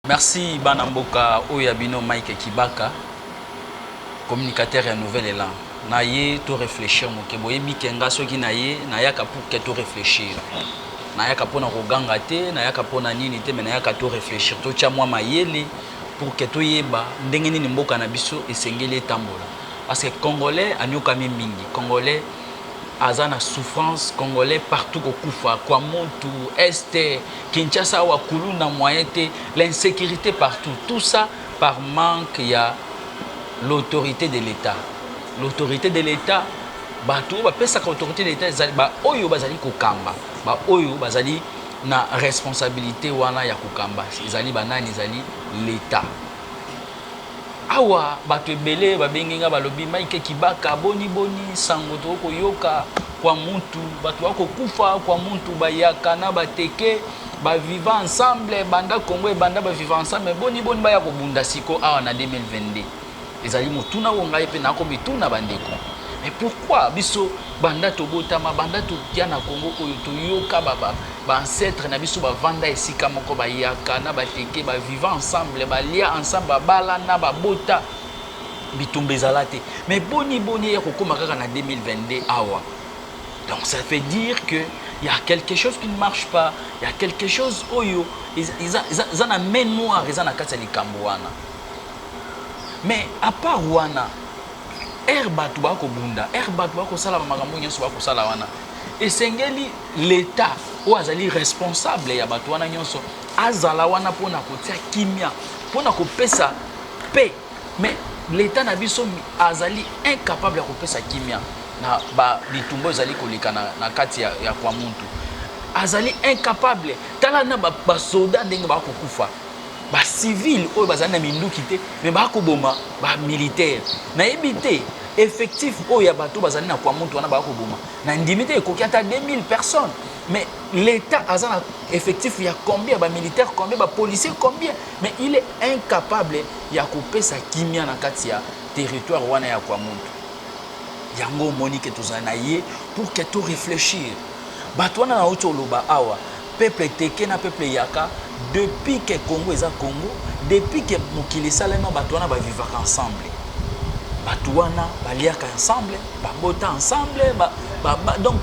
Merci Banamboka Oyabino Mike Kibaka, communicateur et nouvel élan. Naye tout réfléchir moke boye bikenga soki naye nayaka pour que tout réfléchir. Nayaka pona koganga te, nayaka pona nini te, mais nayaka tout réfléchir. To tia moi mayele pour que to yeba ndenge nini mboka na biso esengeli tambola. Parce que Congolais anyoka mingi, Congolais azana souffrance, Congolais partout au Koufa, Kwamontu, Est, Kinshasa, Wakulu, na moyenne, l'insécurité partout. Tout ça par manque, il y a l'autorité de l'État. L'autorité de l'État, bato, ba pesa ka autorité de l'État, ba oyo bazali kokamba, ba oyo bazali na responsabilité wana ya kokamba. Izali banani izali l'État. Awa bato ebele babenginga balobi Mike Kibaka boni sango to koyoka kwa muntu bato bako kufa kwa muntu bayaka na bateke ba vivant ensemble banda Congo e banda ba vivant ensemble boni baya ko bunda siko awa na 2022 ezali mutuna wonga epe na ko bituna bandeko. Mais pourquoi biso banda tobotama banda to tia na Congo oyo to yoka baba ba ancêtre na biso ba vanda esika moko ba yaka na bateke ba vivant ensemble ba lia ensemble ba bala na ba bota bitumba ezalate. Mais boni ya kokoma kaka na 2022 awa. Donc ça veut dire que il y a quelque chose qui ne marche pas, il y a quelque chose oyo ils en a main noire, ils en a kati likambo wana. Mais à part wana batu bako bunda, batu bako sala makambo nyonso bako sala wana. Esengeli l'État ou azali responsable ya batu wana nyonso azala wana pona kotia kimia, pona kopesa paix. Mais l'État na biso azali incapable ya kopesa kimia na ba bitumbo azali koleka na kati ya kwa muntu. Azali incapable tala na ba soldat ndenge bako kufa. Ba civil oyo bazana minduki te mais bako boma ba militaire na ebité effectif oyo ya bato bazali na kwa muntu wana bako boma na ndimité ekoki ata 2000 personnes. Mais l'État a un effectif, il y a combien de militaires, combien de policiers, combien. Mais il est incapable de couper sa kimia dans le territoire où il y a quoi monte. Yango monique tout ça pour que tout réfléchir. Batouana na otoloba awa peuple teke na peuple yaka depuis que Congo est Congo, depuis que mokili salema batouana ba vivre ensemble. Batouana ba liaka ensemble, ba bota ensemble, donc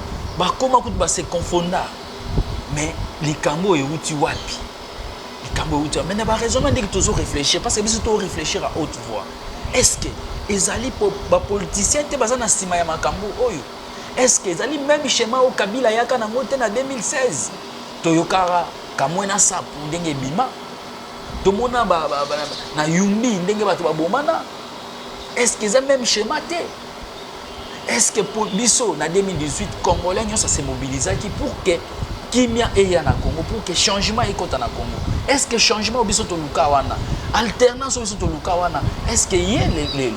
comment on se confondre. Mais les Cambo et Outi Wapi. Les Cambo et Outi Wapi. Mais il y a raison de toujours réfléchir. Parce que si tu réfléchir à haute voix, est-ce que les alliés politiciens étaient basés dans ce Sima Yamakambo? Est-ce que les alliés même schéma au Kabila Yaka Nangote en 2016? Toyokara, Kamwena Sap, Ndenge Bima. Tomona na Yumbi, Ndenge Batubomana. Est-ce que les même schéma? Est-ce que pour Bisso, en 2018, Congolais s'est mobilisé pour que Kimia ait na Congo, pour que changement ait na Congo? Est-ce que changement au Bisso Tolukawana, alternance au Bisso Tolukawana, est-ce qu'il y a les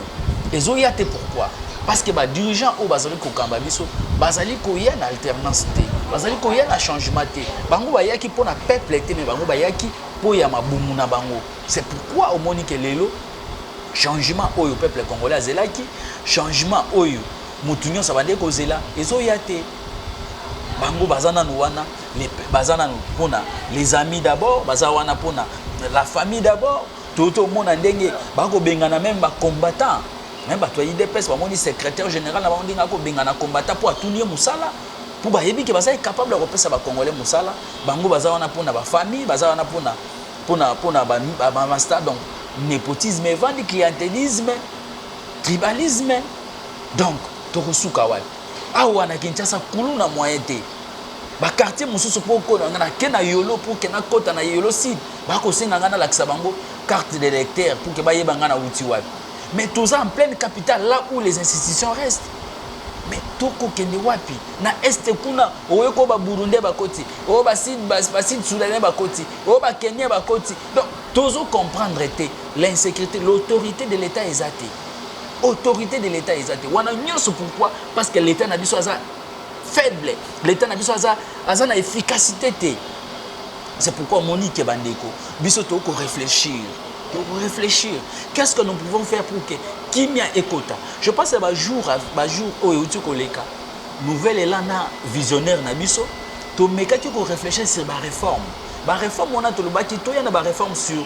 les oyate pourquoi? Parce que les dirigeants au Bazali Kokamba Bisso, Bazali Koya na alternance, Bazali Koya na changement, Bango Bayaki pour na peuple, mais Bango Bayaki pour Yamabumu na Bango. C'est pourquoi au Monique Lelo, changement au peuple congolais Zelaki, changement au Moutounion Sabande Kozela, Ezoyate. Bango Bazana Nouana, les Bazana Pona, les amis d'abord, Bazawana Pona, la famille d'abord, tout le monde a dengue, Bango Bengana même combattant, même Batoyi Depes, Bamoni secrétaire général, Bamondinako Bengana combattant pour Atounier Moussala, pour Bayebi qui est capable de repasser à Congolais Moussala, Bango Bazawana Pona, famille, Bazawana Pona, Bamasta, donc népotisme, clientélisme, tribalisme, donc, Tokosuka Wai. Awa na Kinshasa kulu na moyete. Ba quartier mususu poko na kena yolo pour que na kota na yolo site. Ba ko singa ngana la kisabango carte d'électeur pour que ba yebanga na uti wapi. Mais tout ça en pleine capitale là où les institutions restent. Mais toko kende wapi na est kuna oyeko ba Burundi ba koti. O ba sud Soudanais ba koti. O ba Kenya ba koti. Donc toujours comprendre l'insécurité, l'autorité de l'État est athée. Autorité de l'État exacte. Pourquoi? Parce que l'État n'a pas faible. L'État n'a pas efficacité. C'est pourquoi Monique Bandeko, Bissoto réfléchir. Qu'est-ce que nous pouvons faire pour que Kimia Ekota? Je pense que jour où nouvelle élan visionnaire na biso, to meka qui réfléchir sur la réforme. La réforme on a tout le bâti, il y a une réforme sur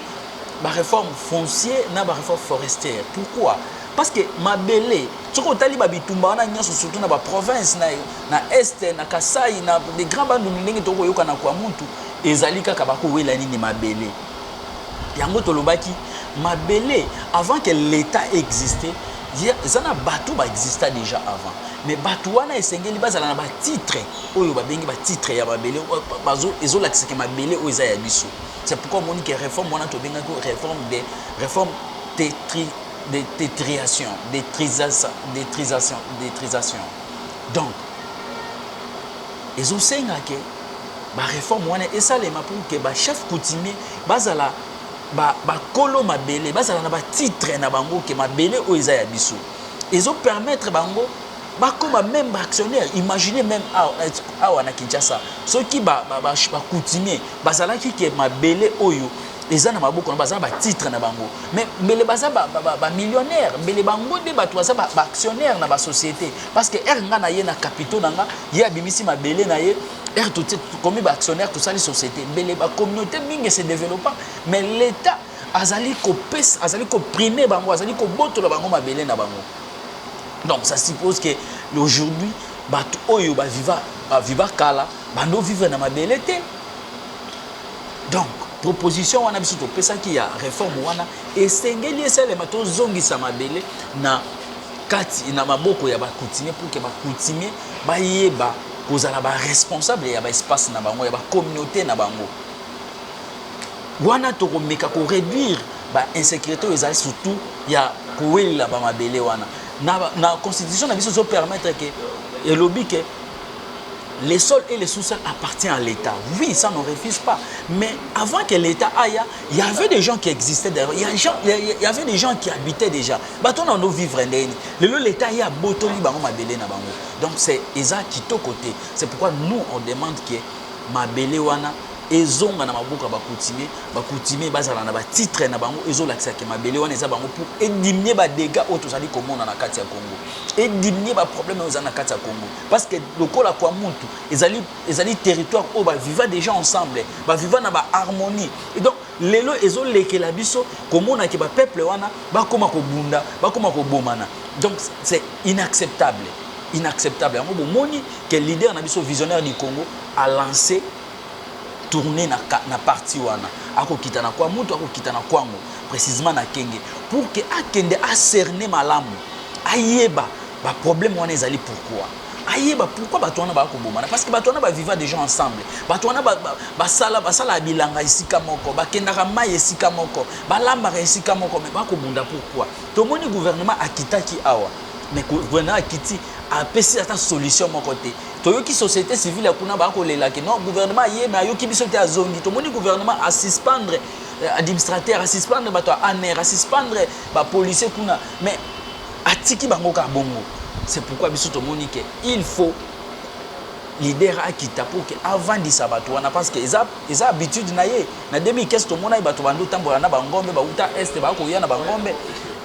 ba réforme foncière na ba réforme forestière. Pourquoi? Parce que mabele toko tali ba bitumba wana nyonso surtout na ba province na est na Kasai na des grands bandes ndenge toko yoka na kwa muntu ezali kaka ba ko wela nini mabele. Yango tolobaki mabele avant que l'état existait, ça na bateau ba existait déjà avant. Mais bateau wana esengeli bazala na ba titre oyo ba bengi ba titre ya mabele bazo ezola kiseke mabele oyo za ya biso. C'est pourquoi on dit que réforme wana to benga ko réforme de tétriation, d'étrisation. Donc, ils ont dit que la réforme et ça les pour que le chef coutumier bazala kolo mabele bazala na ba titre na bango que mabele o isa ya biso. Ils ont permettre bango comme même actionnaire. Imaginez même à Kinshasa ceux qui coutumier bazala qui que mabele oyo les gens n'ont pas titre na bango mais les baza ba millionnaire mais les bango de bato baza ba actionnaire na ba société parce que nga na ye na capitaux nanga ya bimisi mabele na ye tout comme ba actionnaire tout ça les sociétés mais les communauté mingi se développant mais l'état azali ko pes azali ko primer bango azali ko botola bango mabele na bango. Donc ça suppose que aujourd'hui bato oyo ba viva kala bando vivre na mabele te. Donc proposition wana biso to pesa ki ya réforme wana esengeli esalema to zongisa mabele na kati na maboko ya ba coutumier pour que ba coutumier ba yeba kozala ba responsable ya ba espace na bango ya ba communauté na bango wana to ko meka ko réduire ba insécurité ezali surtout ya kowela ba mabele wana na constitution na biso zo permettre que elobi que les sols et les sous-sols appartiennent à l'État. Oui, ça ne refuse pas. Mais avant que l'État aille, il y avait des gens qui existaient derrière. Il y avait des gens qui habitaient déjà. Baton on vivre l'État y a botoli bango mabele na bango. Donc c'est Eza qui to côté. C'est pourquoi nous on demande que mabele wana ezonga na maboka ba coutumier bazala na ba titre na bango ezo lakisa ke mabele wana eza bango pour éliminer ba dégâts auto zali komona na kati ya Congo. Éliminer ba problème aux na kati ya Congo parce que lokola kwa muntu ezali territoire où ba vivant des gens ensemble ba vivant na ba harmonie et donc lelo ezo lekela biso komona ke ba peuple wana ba koma ko bunda ba koma ko bomana. Donc c'est inacceptable yango bomoni que leader na biso visionnaire du Congo a lancé tourner na parti wana ako kitana kwa mutu ako kitana kwango précisément na kenge pour que akende a cerner malamu ayeba ba problème wana ezali pourquoi bato wana ba ko bomana parce que bato wana ba vivant des gens ensemble bato wana ba sala bilanga isika moko ba kendaka mai isika moko ba lamba isika moko mais ba ko bunda pourquoi to moni gouvernement akitaki awa mais gouvernement akiti a pesi ata solution mon côté toyoki société civile kuna ba ko lela ke non gouvernement yé mais ayoki biso te azongi to moni gouvernement a suspendre administrateur a suspendre bato aner a suspendre ba policier kuna mais atiki bango ka bongo. C'est pourquoi biso to moni ke il faut leader akita pour que avant di sabato wana parce que eza habitude na ye na 2015 to mona bato bando tambola na bangombe ba uta est ba ko yana bangombe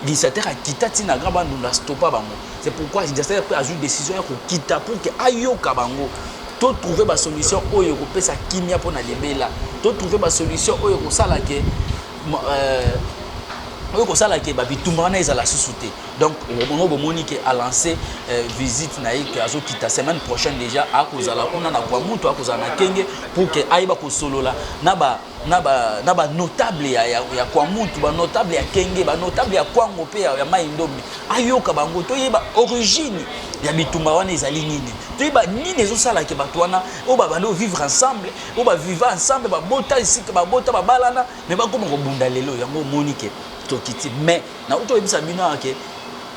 dictateur akita tina grand bandu na stoppa bango. C'est pourquoi dictateur peut ajouter décision ya ko kita pour que ayoka bango to trouver ba solution oyo ko pesa kimia pour na lebela to trouver ba solution oyo ko sala ke oyo ko sala ke ba bitumba na ezala susute. Donc on a Monique a lancé visite naïque azo kita semaine prochaine déjà à kozala kuna na kwa mutu a kozala na kenge pour que aiba ko solola na ba notable ya kwa mutu ba notable ya kenge ba notable ya kwango pe ya maindombi ayoka bango to yeba origine ya bitumba wana ezali nini to yeba nini ezo sala ke bato wana o ba bando vivre ensemble o ba vivre ensemble ba bota ici ba bota ba balana mais ba koma ko bunda lelo yango Monique to kiti mais na uto yebisa bino ke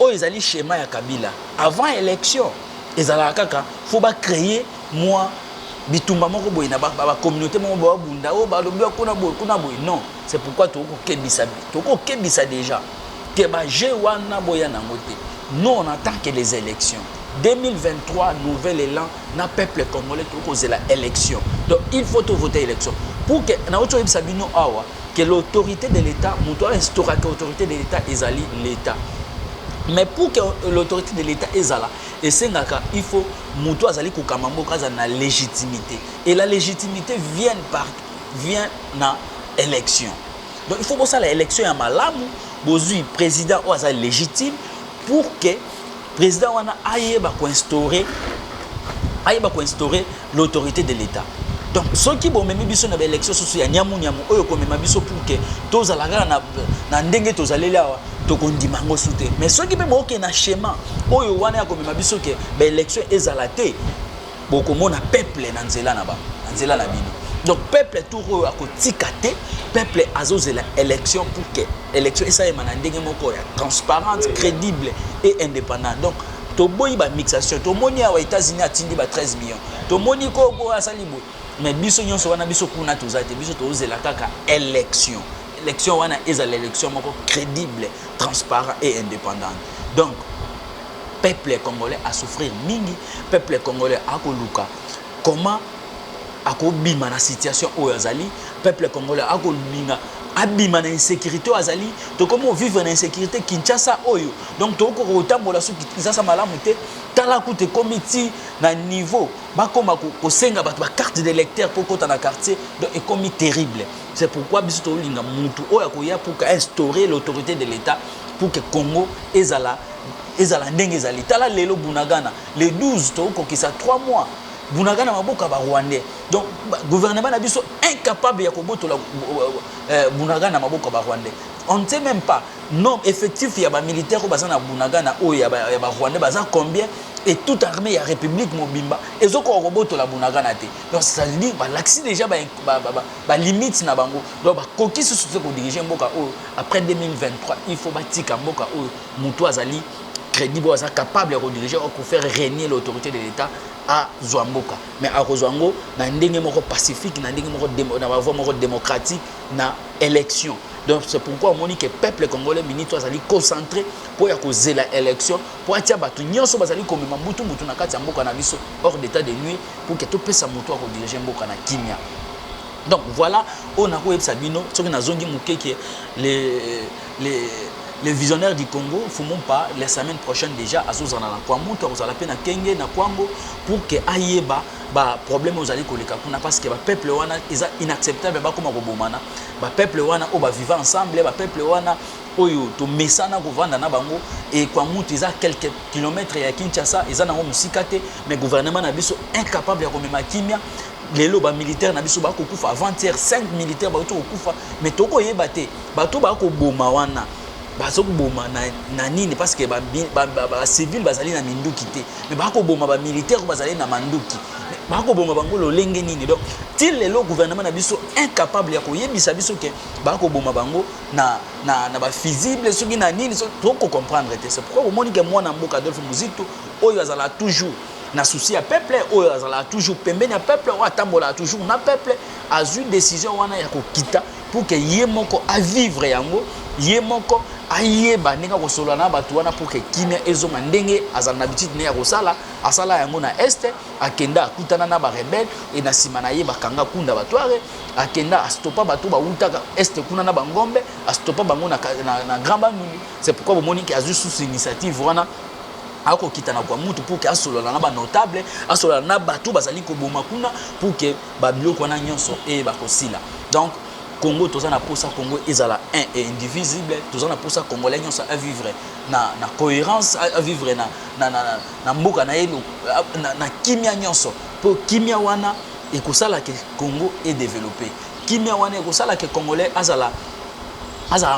o ezali schéma ya Kabila avant élection ezala kaka faut ba créer moi bitumba moko boy na ba communauté moko ba bunda o ba lobi kuna boy non. C'est pourquoi toko kebisa déjà que ba je wana boya na ngote nous on attend que les élections 2023 nouvel élan na peuple congolais toko zela élection donc il faut voter élection pour que na auto yebisa bino awa que l'autorité de l'État muto instaura que l'autorité de l'État ezali l'État. Mais pour que l'autorité de l'État est là, il faut que azali kokamambo kaza na légitimité. Et la légitimité vient na élection. Donc il faut que ça l'élection à malamu, bozui président ou ça légitime pour que président wana aille ba ko instaurer l'autorité de l'État. Donc ceux qui vont même biso na élection soso ya nyamu oyo ko même biso pour que tous ala na ndenge tous ala là to kondima ngo soute. Mais ceux qui même OK na schéma oyo wana ya ko même biso que ba élection ezalate boko mona peuple na nzela na bino. Donc peuple tout oyo akotikate peuple azozela élection pour que élection esa emana ndenge moko ya transparente, crédible et indépendante. Donc toboyi ba mixation to moni ya États-Unis atindi ba 13 millions. To moni ko asalibo mais biso nyonso wana biso kuna tozate biso tozela kaka élection. Élection wana eza l'élection moko crédible, transparent et indépendante. Donc peuple congolais a souffrir mingi, peuple congolais a koluka comment akobima na situation oyo azali, peuple congolais akolinga abima na insécurité azali, to comment vivre na insécurité Kinshasa oyo. Donc to ko otambola su Kinshasa malamu te tala kute comité na niveau ba koma ko senga ba carte d'électeur pour kota na quartier donc est comme terrible. C'est pourquoi biso to linga mutu oyo akoya pour instaurer l'autorité de l'État pour que Congo ezala ndenge ezali. Tala lelo Bunagana le 12 to ko kisa 3 mois Bunagana maboka ba Rwandais. Donc gouvernement na biso incapable ya kobotola Bunagana maboka ba Rwandais. On ne sait même pas non effectif ya ba militaire ko bazana Bunagana o ya ba Rwandais baza combien et toute armée ya République Mobimba ezoko kobotola Bunagana te. Donc ça veut dire ba l'axi déjà ba limite na bango. Donc ba koki sous ko diriger mboka o après 2023 il faut batika mboka o mutu azali crédible aza capable de diriger ou faire régner l'autorité de l'État à Zouamboka. Mais à Rozwango, na ndenge moko pacifique, na ndenge moko démocratique, na élection. Donc c'est pourquoi on dit que le peuple congolais mini toi allait concentré pour y causer la élection, pour attirer batu nyonso bazali comme mambutu mutu na kati mboka na biso hors d'état de nuit pour que tout pesa mutu à diriger mboka na kimia. Donc voilà, on a quoi Sabino, ce que na zongi mukeke les visionnaires du Congo fumons pas les semaines prochaines déjà à Zozana na Kwamou to kozala pe na Kenge na Kwango pour que ayeba ba problème aux ali koleka kuna parce que ba peuple wana est inacceptable ba koma kobomana ba peuple wana o ba vivre ensemble ba peuple wana oyo to mesana kovanda na bango et Kwamou eza quelques kilomètres ya Kinshasa eza na musikate mais gouvernement na biso incapable ya komema kimia lelo ba militaire na biso ba kokufa avant-hier 5 militaires ba to kokufa mais toko yeba te ba to ba ko boma wana bazo boma na nini parce que ba civil bazali na minduki te mais ba ko boma ba militaire bazali na manduki ba ko boma bango lolenge nini. Donc til le gouvernement na biso incapable ya ko yebisa biso ke ba ko boma bango na ba visible soki na nini so to ko comprendre te. C'est pourquoi au monique moi na mboka Adolphe Muzito oyo azala toujours na souci à peuple oyo azala toujours pembeni ya peuple o atambola toujours na peuple azu décision wana ya ko kita pour que yemoko a vivre yango yemoko ayeba ndenge kosolola na bato wana pour que kimia ezonga ndenge azala na bitite ne ya kosala asala yango na este akenda akutana na ba rebelle et na sima na ye bakanga kunda batware akenda astopa bato ba utaka este kuna na bangombe astopa bango na grand banuni. C'est pourquoi Monique a juste sous initiative wana ako kitana kwa mutu pour que asolola na ba notable asolola na bato bazali ko boma kuna pour que ba biloko wana nyonso e bakosila. Donc Congo tous na posa Congo ezala un et indivisible tous na posa congolais nyonso à vivre na cohérence à vivre na mboka na yelo na kimia nyonso pour kimia wana ekosala que Congo est développé kimia wana ekosala que congolais azala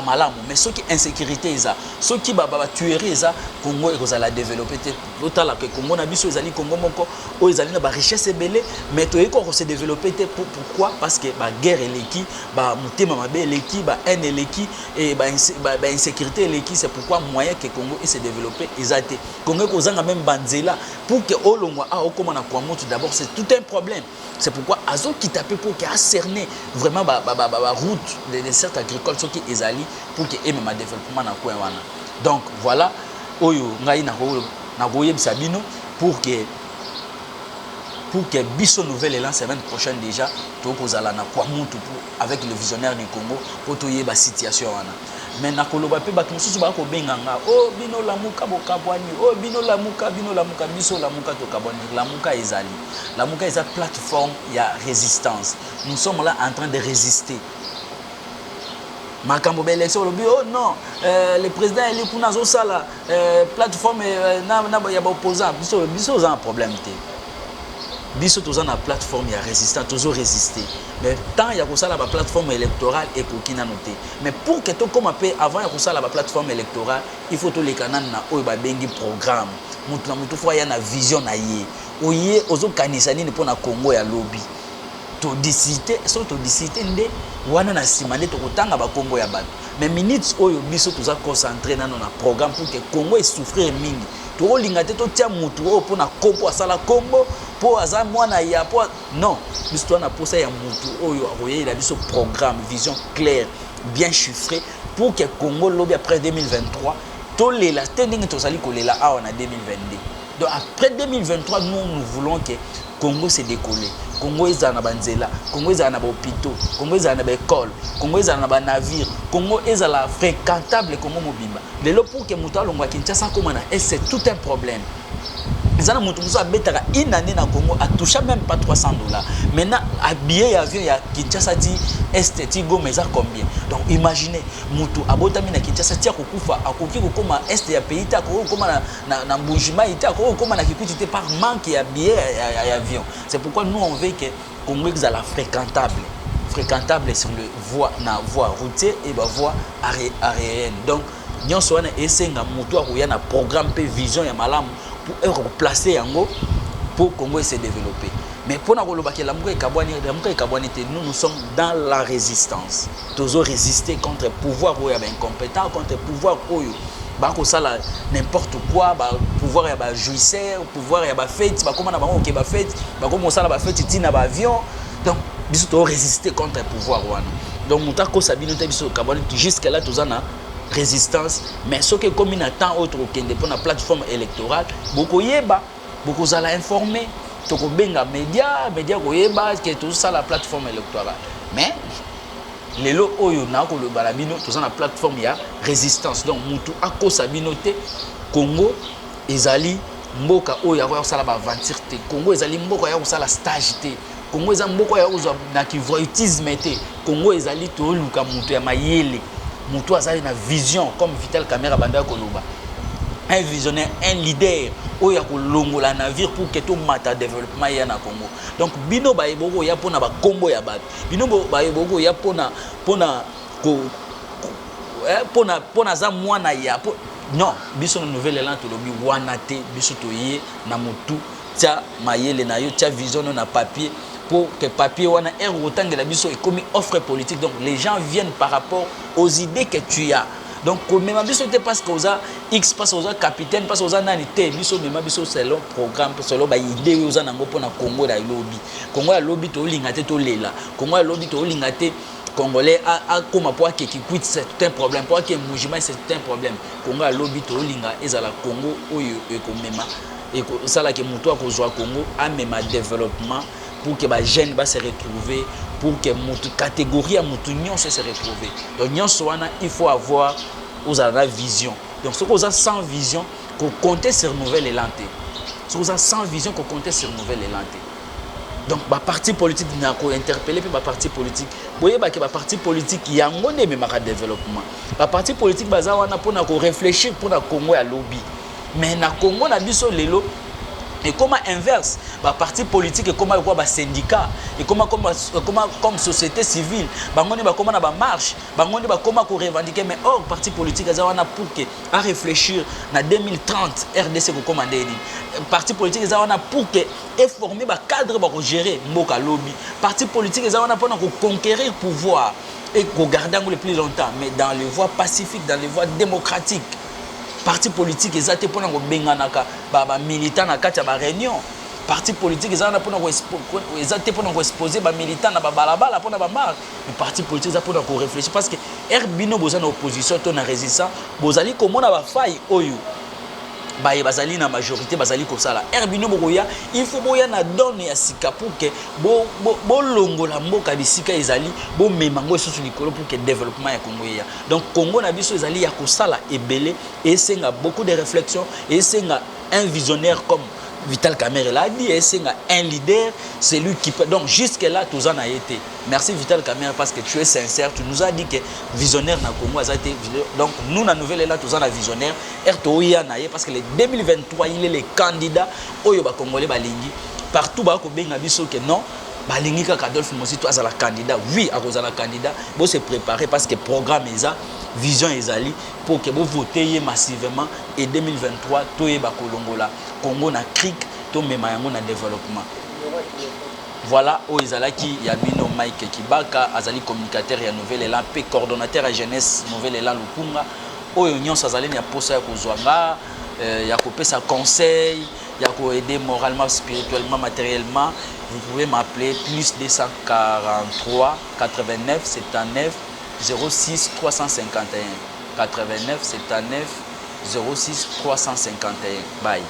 malamu mais ceux qui insécurité eza ceux qui ba tuerie eza Congo ekozala développer te lotala que Congo na biso ezali Congo moko o ezali na ba richesse ebele mais to eko ko se développer te pourquoi parce que ba guerre eleki ba mutema mabe eleki ba haine eleki et ba insécurité eleki. C'est pourquoi moyen que Congo et se développer ezate Congo kozanga même banzela pour que olongwa a okoma na kwa moto d'abord c'est tout un problème. C'est pourquoi azo qui taper pour que a cerner vraiment ba route de certes agricoles ceux qui ezali pour que eme ma développement na kwa wana. Donc voilà oyo ngai na koyebisa bino pour que biso nouvelle élan semaine prochaine déjà to kozala na kwa mutu avec le visionnaire du Congo pour toyeba situation wana. Mais na koloba pe bato mosusu ba ko benganga oh bino lamuka bokabwani oh bino lamuka biso lamuka to kabwani. Lamuka eza plateforme ya résistance. Nous sommes là en train de résister. makambo ba élection lobi oh non le président il est pour nazo sala plateforme na ya ba opposant biso za un problème té biso toza na plateforme ya résistant toujours résister mais tant ya kosala ba plateforme électorale et kokina noté mais pour que to comme peu avant ya kosala ba plateforme électorale il faut to les canal na oyo ba bengi programme mutu na mutu fo ya na vision na ye oye ozo kanisa nini pona Congo ya lobby to disité so to disité nde wana na simane to kotanga ba Congo ya bato mais minutes oyo biso toza concentrer na programme pour que Congo e souffrir mingi to linga te to tia mutu oyo pona kombo asala kombo po aza mwana ya po non biso to na posa ya mutu oyo akoye la biso programme vision claire bien chiffrée pour que Congo lobby après 2023 to lela tending to sali ko lela awa na 2022 donc après 2023 nous voulons que Congo se décolle Congo est na banzela Congo est na ba hôpitaux Congo est na ba école Congo est na ba navire Congo est la fréquentable Congo mobimba lelo pour que mutu alongwa Kinshasa comme na et c'est tout un problème. Zana mutu muso abetaka une année na Congo a touché même pas $300. Maintenant à billet avion ya Kinshasa ti est ti go meza combien. Donc imaginez mutu abotami na Kinshasa ti akokufa akoki kokoma est ya pays ta ko koma na Mbujima ita ko koma na Kikuti te par manque ya billet ya avion. C'est pourquoi nous on veut que Congo est la fréquentable sur le voie routière et ba voie aérienne. Donc nyonso wana esenga mutu akoya na programme pe vision ya malamu pour placer yango pour Congo se développer. Mais pour nous sommes dans la résistance. Toujours résister contre le pouvoir où il y a incompétent, contre le pouvoir où il y a n'importe quoi, pouvoir il y a jouisseur, pouvoir il y a fête, comment on a fête, comment ça la fête, il y a avion. Donc nous devons résister contre le pouvoir. Donc nous avons jusqu'à là tous résistance mais ce que comme il attend autre que pour la plateforme électorale beaucoup yeba beaucoup ça la informer to ko benga média ko yeba que tout ça la plateforme électorale mais lelo oyo na ko le balabino tout ça la plateforme ya résistance donc mutu akosa binote Congo ezali mboka oyo ya ko sala ba aventure te Congo ezali mboka ya ko sala stage te Congo ezali mboka ya ko na kivoitisme te Congo ezali to luka mutu ya mayele mutu azali na vision comme Vital Kamerhe banda koloba un visionnaire un leader oya kolongola navire pour que tout mata développement ya na Congo donc bino ba eboko ya pona ba kombo ya bato bino ba eboko ya pona za mwana ya non biso na nouvelle élan to lobi wana te biso to ye na mutu tia mayele na yo tia vision na papier pour que papier wana autant de la biso et comme offre politique donc les gens viennent par rapport aux idées que tu as donc même biso te parce que oza x parce que oza capitaine parce que oza nani te biso même biso selon programme selon ba idée oza nango pona Congo la lobby to linga te to lela Congo la lobby to linga te Congolais a comme pour que qui quitte c'est un problème pour que Mbujima c'est un problème Congo la lobby to linga ezala Congo oyo ekomema et ça là que mutu akozwa Congo a même développement pour que les jeunes se retrouvent, pour que la catégorie de se retrouve. Donc, il faut avoir la vision. Donc, si vous avez sans vision, vous comptez sur nouvelle élan. Si vous avez sans vision, vous comptez sur nouvelle élan. Donc, les partis politiques sont interpellés par les partis politiques. Vous voyez que les partis politiques, il y a un développement. Les partis politiques, pour réfléchir pour le Congo à lobby. Mais dans le Congo, on a dit et comment inverse ba parti politique et comment quoi ba syndicat et comment comme société civile bangoni ba comment na ba marche bangoni ba comment ko revendiquer mais or parti politique azawana pour que à réfléchir na 2030 RDC ko commander ni parti politique azawana pour que et former ba cadre ba ko gérer mboka lobby parti politique azawana pour ko conquérir pouvoir et ko garder le plus longtemps mais dans les voies pacifiques dans les voies démocratiques. Parti politique ezate pona ko benganaka ba militant na kati ya ba réunion parti politique ezana pona ko ezate pona ko exposer ba militant na ba balabala pona ba marche mais parti politique ezate pona ko réfléchir parce que bino boza na opposition to na résistance bozali komona ba faille oyo ba bazali na majorité bazali ko sala bino bokoya il faut boya na donne ya sika pour que bo longola mboka bisika ezali bo memango sous likolo pour que développement ya Congo ya donc Congo na biso ezali ya ko sala ebele et senga beaucoup de réflexion et senga un visionnaire comme Vital Kamerhe l'a dit, c'est un leader, c'est lui qui peut. Donc jusque-là, tout ça a été. Merci Vital Kamerhe parce que tu es sincère. Tu nous as dit que visionnaire na Congo a été. Donc nous, la nouvelle là, tout ça a visionnaire. RTOIA parce que le 2023, il est le candidat. Oyo ba Congolais balingi. Partout, ba ko benga biso que non. Balingi ka Adolphe Mosito a la candidat. Oui, à cause de la candidat. Bon se préparer parce que programme est ça. Vision ezali pour que vous votiez massivement et 2023 toye ba kolongola Congo na cric to mema yango na développement. Voilà o ezalaki ya bino Mike Kibaka azali communicateur ya nouvelle élan pe coordonnateur à jeunesse nouvelle élan Lukunga oyo nyonso azali ya posa ya kozwanga ya kopesa conseil ya ko aider moralement spirituellement matériellement. Vous pouvez m'appeler plus 243 89 79 06 351 89 79 06 351. Bye.